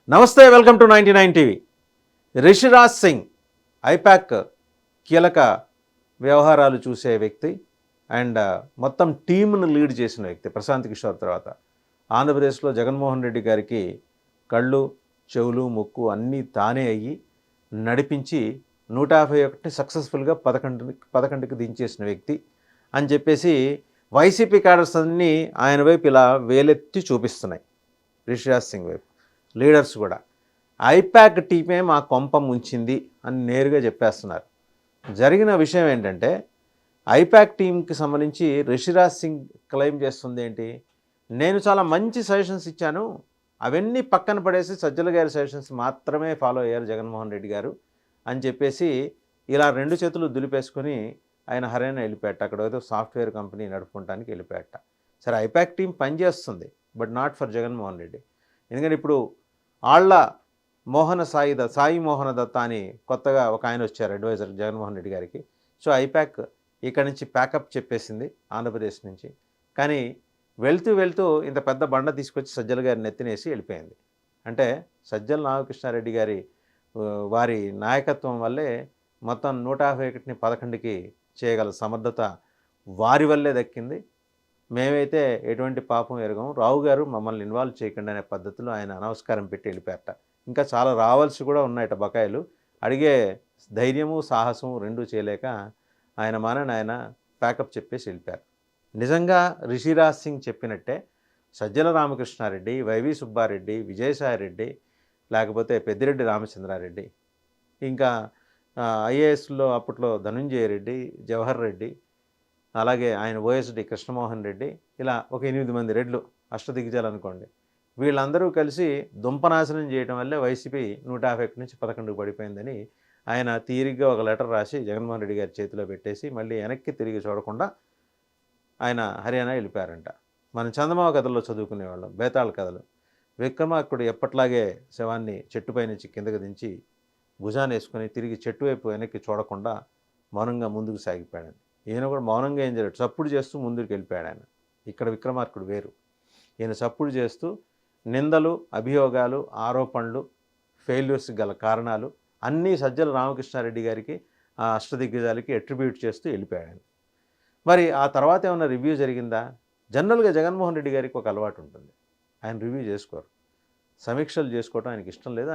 నమస్తే, welcome to 99 TV. Rishiraj Singh IPAC కీలక వ్యవహారాలు చూసే వ్యక్తి అండ్ మొత్తం టీంను లీడ్ చేసిన వ్యక్తి ప్రశాంత్ కిషోర్ తర్వాత. ఆంధ్రప్రదేశ్లో జగన్మోహన్ రెడ్డి గారికి కళ్ళు, చెవులు, ముక్కు అన్నీ తానే అయ్యి నడిపించి 151 సక్సెస్ఫుల్గా 11కి దించేసిన వ్యక్తి అని చెప్పేసి వైసీపీ క్యాడర్స్ అన్నీ ఆయన వైపు ఇలా వేలెత్తి చూపిస్తున్నాయి. రిషిరాజ్ సింగ్ వైపు లీడర్స్ కూడా ఐపాక్ టీమే మా కొంప ముంచింది అని నేరుగా చెప్పేస్తున్నారు. జరిగిన విషయం ఏంటంటే, ఐపాక్ టీంకి సంబంధించి రిషిరాజ్ సింగ్ క్లెయిమ్ చేస్తుంది ఏంటి, నేను చాలా మంచి సజెషన్స్ ఇచ్చాను, అవన్నీ పక్కన పడేసి సజ్జల గారి సజెషన్స్ మాత్రమే ఫాలో అయ్యారు జగన్మోహన్ రెడ్డి గారు అని చెప్పేసి ఇలా రెండు చేతులు దులిపేసుకొని ఆయన హర్యానా వెళ్ళిపోయాట. అక్కడ ఏదో సాఫ్ట్వేర్ కంపెనీ నడుపుకోవడానికి వెళ్ళిపోయాట. సరే, ఐపాక్ టీం పనిచేస్తుంది, but not for Jaganmohan Reddy. ఎందుకంటే ఇప్పుడు ఆళ్ల సాయి మోహన దత్త అని కొత్తగా ఒక ఆయన వచ్చారు అడ్వైజర్ జగన్మోహన్ రెడ్డి గారికి. సో ఐపాక్ ఇక్కడ నుంచి ప్యాకప్ చెప్పేసింది ఆంధ్రప్రదేశ్ నుంచి. కానీ వెళ్తూ ఇంత పెద్ద బండ తీసుకొచ్చి సజ్జల గారిని ఎత్తినేసి వెళ్ళిపోయింది. అంటే సజ్జల రామకృష్ణారెడ్డి గారి వారి నాయకత్వం వల్లే మొత్తం 151ని 11కి చేయగల సమర్థత వారి వల్లే దక్కింది. మేమైతే ఎటువంటి పాపం ఎరగం, రావు గారు మమ్మల్ని ఇన్వాల్వ్ చేయకండి అనే పద్ధతిలో ఆయన నమస్కారం పెట్టి వెళ్ళిపోయారట. ఇంకా చాలా రావాల్సి కూడా ఉన్నాయట బకాయిలు. అడిగే ధైర్యము సాహసం రెండూ చేయలేక ఆయన ప్యాకప్ చెప్పేసి వెళ్ళిపోయారు. నిజంగా రిషిరాజ్ సింగ్ చెప్పినట్టే సజ్జల రామకృష్ణారెడ్డి, వైవి సుబ్బారెడ్డి, విజయసాయిరెడ్డి, లేకపోతే పెద్దిరెడ్డి రామచంద్రారెడ్డి, ఇంకా ఐఏఎస్లో అప్పట్లో ధనుంజయ రెడ్డి, జవహర్ రెడ్డి, అలాగే ఆయన ఓఎస్డి కృష్ణమోహన్ రెడ్డి, ఇలా ఒక 8 మంది రెడ్లు అష్టదిగ్గజాలు అనుకోండి. వీళ్ళందరూ కలిసి దుంపనాశనం చేయడం వల్లే వైసీపీ 151 నుంచి 11కి పడిపోయిందని ఆయన తీరిగ్గా ఒక లెటర్ రాసి జగన్మోహన్ రెడ్డి గారి చేతిలో పెట్టేసి మళ్ళీ వెనక్కి తిరిగి చూడకుండా ఆయన హర్యానా వెళ్ళిపోయారంట. మనం చందమామ కథల్లో చదువుకునేవాళ్ళం, బేతాళ కథలు. విక్రమార్కుడు ఎప్పట్లాగే శవాన్ని చెట్టుపై నుంచి కిందకు దించి భుజాన్ని వేసుకొని తిరిగి చెట్టు వైపు వెనక్కి చూడకుండా మౌనంగా ముందుకు సాగిపోయాడు. ఈయన కూడా మౌనంగా ఏం చేయడు, చప్పుడు చేస్తూ ముందుకు వెళ్ళిపోయాడు ఆయన. ఇక్కడ విక్రమార్కుడు వేరు. ఈయన చప్పుడు చేస్తూ నిందలు, అభియోగాలు, ఆరోపణలు, ఫెయిల్యూర్స్ గల కారణాలు అన్నీ సజ్జల రామకృష్ణారెడ్డి గారికి, ఆ అష్టదిగ్గజాలకి అట్రిబ్యూట్ చేస్తూ వెళ్ళిపోయాడు. మరి ఆ తర్వాత ఏమైనా రివ్యూ జరిగిందా? జనరల్గా జగన్మోహన్ రెడ్డి గారికి ఒక అలవాటు ఉంటుంది, ఆయన రివ్యూ చేసుకోరు, సమీక్షలు చేసుకోవటం ఆయనకి ఇష్టం లేదు.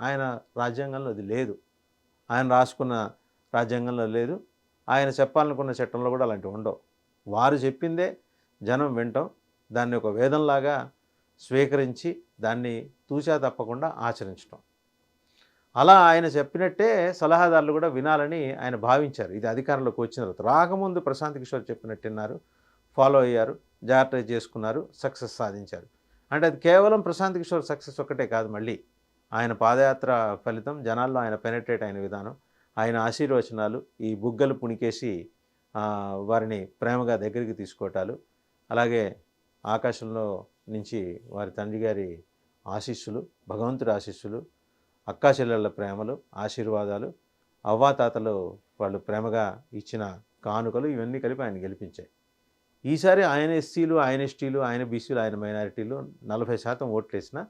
ఆయన రాజ్యాంగంలో అది లేదు, ఆయన రాసుకున్న రాజ్యాంగంలో లేదు, ఆయన చెప్పాలనుకున్న చట్టంలో కూడా అలాంటివి ఉండవు. వారు చెప్పిందే జనం వింటాం, దాన్ని ఒక వేదంలాగా స్వీకరించి దాన్ని తూచా తప్పకుండా ఆచరించడం. అలా ఆయన చెప్పినట్టే సలహాదారులు కూడా వినాలని ఆయన భావించారు. ఇది అధికారంలోకి వచ్చిన తర్వాత. రాకముందు ప్రశాంత్ కిషోర్ చెప్పినట్టు విన్నారు, ఫాలో అయ్యారు, జాగ్రత్త చేసుకున్నారు, సక్సెస్ సాధించారు. అంటే అది కేవలం ప్రశాంత్ కిషోర్ సక్సెస్ ఒక్కటే కాదు, మళ్ళీ ఆయన పాదయాత్ర ఫలితం, జనాల్లో ఆయన పెనట్రేట్ అయిన విధానం, ఆయన ఆశీర్వచనాలు, ఈ బుగ్గలు పుణికేసి వారిని ప్రేమగా దగ్గరికి తీసుకోవటాలు, అలాగే ఆకాశంలో నుంచి వారి తండ్రి గారి ఆశీస్సులు, భగవంతుడి ఆశీస్సులు, అక్కా చెల్లెళ్ళ ప్రేమలు, ఆశీర్వాదాలు, అవ్వాతాతలు వాళ్ళు ప్రేమగా ఇచ్చిన కానుకలు, ఇవన్నీ కలిపి ఆయన గెలిపించాయి. ఈసారి ఆయన ఎస్సీలు, ఆయన ఎస్టీలు, ఆయన బీసీలు, ఆయన మైనారిటీలు 40% ఓట్లు వేసినా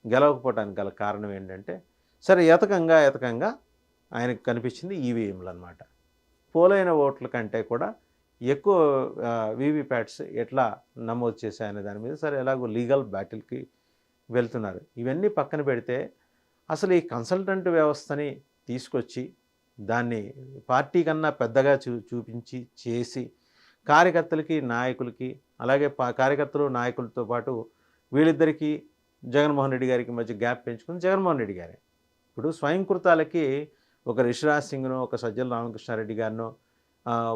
గెలవకపోవడానికి గల కారణం ఏంటంటే, సరే ఎతకంగా ఆయనకు కనిపించింది ఈవీఎంలు అన్నమాట. పోలైన ఓట్ల కంటే కూడా ఎక్కువ వీవీప్యాట్స్ ఎట్లా నమోదు చేశాయనే దాని మీద సరే ఎలాగో లీగల్ బ్యాటిల్కి వెళ్తున్నారు. ఇవన్నీ పక్కన పెడితే అసలు ఈ కన్సల్టెంట్ వ్యవస్థని తీసుకొచ్చి దాన్ని పార్టీ కన్నా పెద్దగా చూపించి చేసి కార్యకర్తలకి, నాయకులకి, అలాగే కార్యకర్తలు నాయకులతో పాటు వీళ్ళిద్దరికీ జగన్మోహన్ రెడ్డి గారికి మధ్య గ్యాప్ పెంచుకుని జగన్మోహన్ రెడ్డి గారే ఇప్పుడు స్వయంకృతాలకి ఒక రిషిరాజ్ సింగ్నో, ఒక సజ్జల రామకృష్ణారెడ్డి గారినో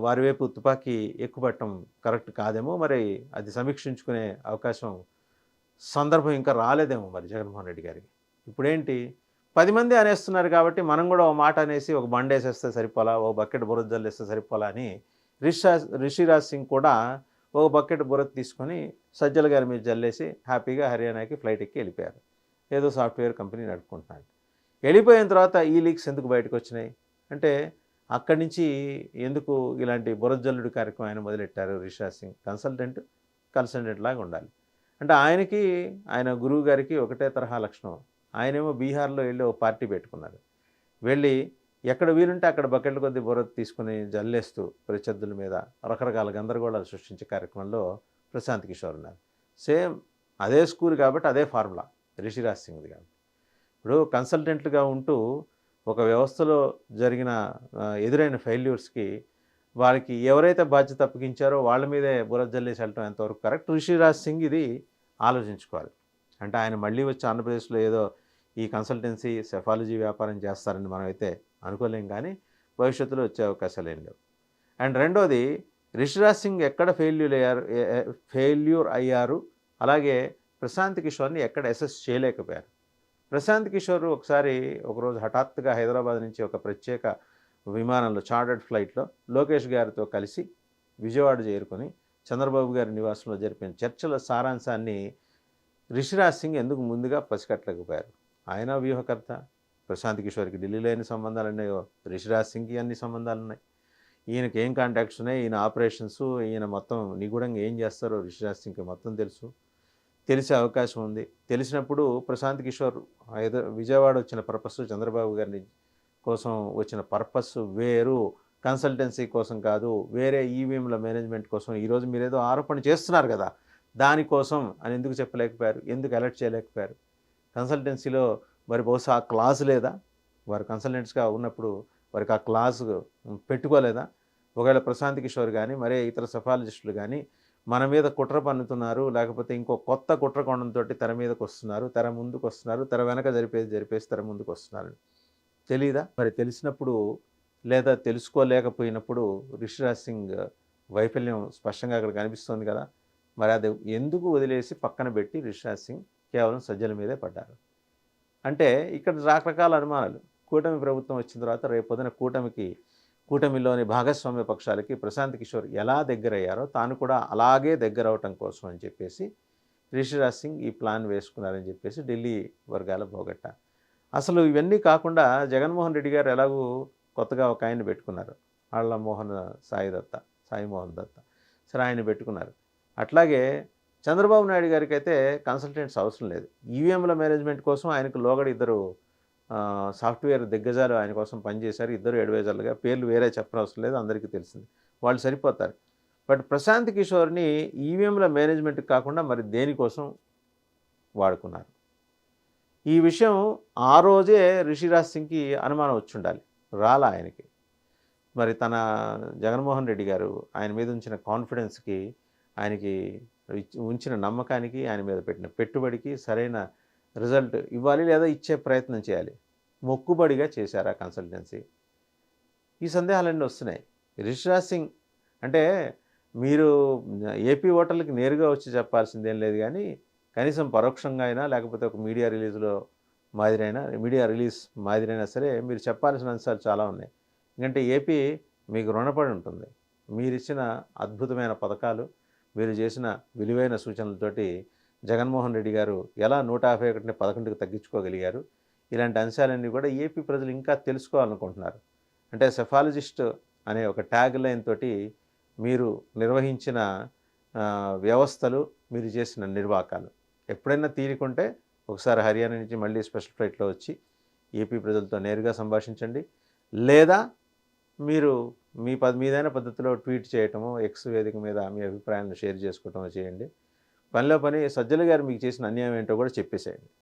వారి వైపు తుపాకీ ఎక్కుపట్టడం కరెక్ట్ కాదేమో, మరి అది సమీక్షించుకునే అవకాశం సందర్భం ఇంకా రాలేదేమో మరి జగన్మోహన్ రెడ్డి గారికి. ఇప్పుడేంటి 10 మంది అనేస్తున్నారు కాబట్టి మనం కూడా ఒక మాట అనేసి ఒక బండేసేస్తే సరిపోలా, ఓ బకెట్ బురద జల్లేస్తే సరిపోలా అని రిషిరాజ్ సింగ్ కూడా ఒక బకెట్ బురద తీసుకొని సజ్జల గారి మీద జల్లేసి హ్యాపీగా హర్యానాకి ఫ్లైట్ ఎక్కి వెళ్ళిపోయారు. ఏదో సాఫ్ట్వేర్ కంపెనీ నడుపుకుంటున్నాడు. వెళ్ళిపోయిన తర్వాత ఈ లీక్స్ ఎందుకు బయటకు వచ్చినాయి అంటే, అక్కడి నుంచి ఎందుకు ఇలాంటి బురజల్లుడి కార్యక్రమం ఆయన మొదలెట్టారు రిషిరాజ్ సింగ్. కన్సల్టెంట్ లాగా ఉండాలి అంటే, ఆయన గురువు గారికి ఒకటే తరహా లక్షణం, ఆయనేమో బీహార్లో వెళ్ళి ఓ పార్టీ పెట్టుకున్నారు. వెళ్ళి ఎక్కడ వీలుంటే అక్కడ బకెట్ల కొద్దీ బురద తీసుకుని జల్లేస్తూ ప్రత్యర్థుల మీద రకరకాల గందరగోళాలు సృష్టించే కార్యక్రమంలో ప్రశాంత్ కిషోర్ ఉన్నారు. సేమ్ అదే స్కూల్ కాబట్టి అదే ఫార్ములా రిషిరాజ్ సింగ్ది కాబట్టి. ఇప్పుడు కన్సల్టెంట్లుగా ఉంటూ ఒక వ్యవస్థలో జరిగిన ఎదురైన ఫెయిల్యూర్స్కి వాళ్ళకి ఎవరైతే బాధ్యత అప్పగించారో వాళ్ళ మీదే బురద జల్లేసి వెళ్ళటం ఎంతవరకు కరెక్ట్? రిషిరాజ్ సింగ్ ఇది ఆలోచించుకోవాలి. అంటే ఆయన మళ్ళీ వచ్చి ఆంధ్రప్రదేశ్లో ఏదో ఈ కన్సల్టెన్సీ సెఫాలజీ వ్యాపారం చేస్తారని మనమైతే అనుకోలేం, కానీ భవిష్యత్తులో వచ్చే అవకాశాలు ఏం లేవు. అండ్ రెండోది, రిషిరాజ్ సింగ్ ఎక్కడ ఫెయిల్యూర్ అయ్యారు, అలాగే ప్రశాంత్ కిషోర్ని ఎక్కడ అసెస్ చేయలేకపోయారు. ప్రశాంత్ కిషోర్ ఒకరోజు హఠాత్తుగా హైదరాబాద్ నుంచి ఒక ప్రత్యేక విమానంలో చార్టర్డ్ ఫ్లైట్లో లోకేష్ గారితో కలిసి విజయవాడ చేరుకొని చంద్రబాబు గారి నివాసంలో జరిపిన చర్చల సారాంశాన్ని రిషిరాజ్ సింగ్ ఎందుకు ముందుగా పసిగట్టలేకపోయారు? ఆయన వ్యూహకర్త. ప్రశాంత్ కిషోర్కి ఢిల్లీలో ఎన్ని సంబంధాలు ఉన్నాయో రిషిరాజ్ సింగ్కి అన్ని సంబంధాలు ఉన్నాయి. ఈయనకి ఏం కాంటాక్ట్స్ ఉన్నాయి, ఈయన ఆపరేషన్స్, ఈయన మొత్తం నిగూఢంగా ఏం చేస్తారో రిషిరాజ్ సింగ్కి మొత్తం తెలుసు. తెలిసే అవకాశం ఉంది. తెలిసినప్పుడు ప్రశాంత్ కిషోర్ విజయవాడ వచ్చిన పర్పస్, చంద్రబాబు గారిని కోసం వచ్చిన పర్పస్ వేరు, కన్సల్టెన్సీ కోసం కాదు, వేరే ఈవీఎంల మేనేజ్మెంట్ కోసం. ఈరోజు మీరేదో ఆరోపణ చేస్తున్నారు కదా, దానికోసం అని ఎందుకు చెప్పలేకపోయారు? ఎందుకు అలర్ట్ చేయలేకపోయారు? కన్సల్టెన్సీలో మరి బహుశా ఆ క్లాజ్ లేదా? వారు కన్సల్టెంట్స్గా ఉన్నప్పుడు వారికి ఆ క్లాజ్ పెట్టుకోలేదా? ఒకవేళ ప్రశాంత్ కిషోర్ కానీ మరే ఇతర సెఫాలజిస్టులు కానీ మన మీద కుట్ర పన్నుతున్నారు, లేకపోతే ఇంకో కొత్త కుట్ర కోణంతో తెర మీదకి వస్తున్నారు, తెర ముందుకు వస్తున్నారు, తెర వెనక జరిపేసి తెర ముందుకు వస్తున్నారు, తెలీదా? మరి తెలిసినప్పుడు లేదా తెలుసుకోలేకపోయినప్పుడు రిషిరాజ్ సింగ్ వైఫల్యం స్పష్టంగా అక్కడ కనిపిస్తుంది కదా. మరి అది ఎందుకు వదిలేసి పక్కన పెట్టి రిషిరాజ్ సింగ్ కేవలం సజ్జల మీదే పడ్డారు? అంటే ఇక్కడ రకరకాల అనుమానాలు. కూటమి ప్రభుత్వం వచ్చిన తర్వాత రేపొద్దున కూటమిలోని భాగస్వామ్య పక్షాలకి ప్రశాంత్ కిషోర్ ఎలా దగ్గరయ్యారో తాను కూడా అలాగే దగ్గరవటం కోసం అని చెప్పేసి రిషిరాజ్ సింగ్ ఈ ప్లాన్ వేసుకున్నారని చెప్పేసి ఢిల్లీ వర్గాల భోగట్ట. అసలు ఇవన్నీ కాకుండా జగన్మోహన్ రెడ్డి గారు ఎలాగూ కొత్తగా ఒక ఆయన పెట్టుకున్నారు, ఆళ్ళ సాయి మోహన్ దత్త. సరే, ఆయన పెట్టుకున్నారు. అట్లాగే చంద్రబాబు నాయుడు గారికి అయితే కన్సల్టెంట్స్ అవసరం లేదు. ఈవీఎంల మేనేజ్మెంట్ కోసం ఆయనకు లోగడ ఇద్దరు సాఫ్ట్వేర్ దిగ్గజాలు ఆయన కోసం పనిచేశారు. ఇద్దరు అడ్వైజర్లుగా, పేర్లు వేరే చెప్పనవసరం లేదు, అందరికీ తెలిసింది, వాళ్ళు సరిపోతారు. బట్ ప్రశాంత్ కిషోర్ని ఈవీఎంల మేనేజ్మెంట్ కాకుండా మరి దేనికోసం వాడుకున్నారు? ఈ విషయం ఆ రోజే రిషిరాజ్ సింగ్కి అనుమానం వచ్చి ఉండాలి, రాలా ఆయనకి. మరి తన జగన్మోహన్ రెడ్డి గారు ఆయన మీద ఉంచిన కాన్ఫిడెన్స్కి, ఆయనకి ఉంచిన నమ్మకానికి, ఆయన మీద పెట్టిన పెట్టుబడికి సరైన రిజల్ట్ ఇవ్వాలి, లేదా ఇచ్చే ప్రయత్నం చేయాలి. మొక్కుబడిగా చేశారా కన్సల్టెన్సీ? ఈ సందేహాలన్నీ వస్తున్నాయి. రిషిరాజ్ సింగ్ అంటే మీరు ఏపీ ఓటర్లకి నేరుగా వచ్చి చెప్పాల్సిందేం లేదు, కానీ కనీసం పరోక్షంగా అయినా, లేకపోతే ఒక మీడియా రిలీజ్ మాదిరైనా సరే మీరు చెప్పాల్సిన అంశాలు చాలా ఉన్నాయి. ఎందుకంటే ఏపీ మీకు రుణపడి ఉంటుంది. మీరిచ్చిన అద్భుతమైన పథకాలు, మీరు చేసిన విలువైన సూచనలతోటి జగన్మోహన్ రెడ్డి గారు ఎలా 151ని 11కి తగ్గించుకోగలిగారు, ఇలాంటి అంశాలన్నీ కూడా ఏపీ ప్రజలు ఇంకా తెలుసుకోవాలనుకుంటున్నారు. అంటే సెఫాలజిస్ట్ అనే ఒక ట్యాగ్ లైన్ తోటి మీరు నిర్వహించిన వ్యవస్థలు, మీరు చేసిన నిర్వాకాలు ఎప్పుడైనా తీరికుంటే ఒకసారి హర్యానా నుంచి మళ్ళీ స్పెషల్ ఫ్లైట్లో వచ్చి ఏపీ ప్రజలతో నేరుగా సంభాషించండి, లేదా మీరు మీదైన పద్ధతిలో ట్వీట్ చేయటమో, ఎక్స్ వేదిక మీద మీ అభిప్రాయాలను షేర్ చేసుకోవటమో చేయండి. పనిలో పని సజ్జల గారు మీకు చేసిన అన్యాయం ఏంటో కూడా చెప్పేసేయండి.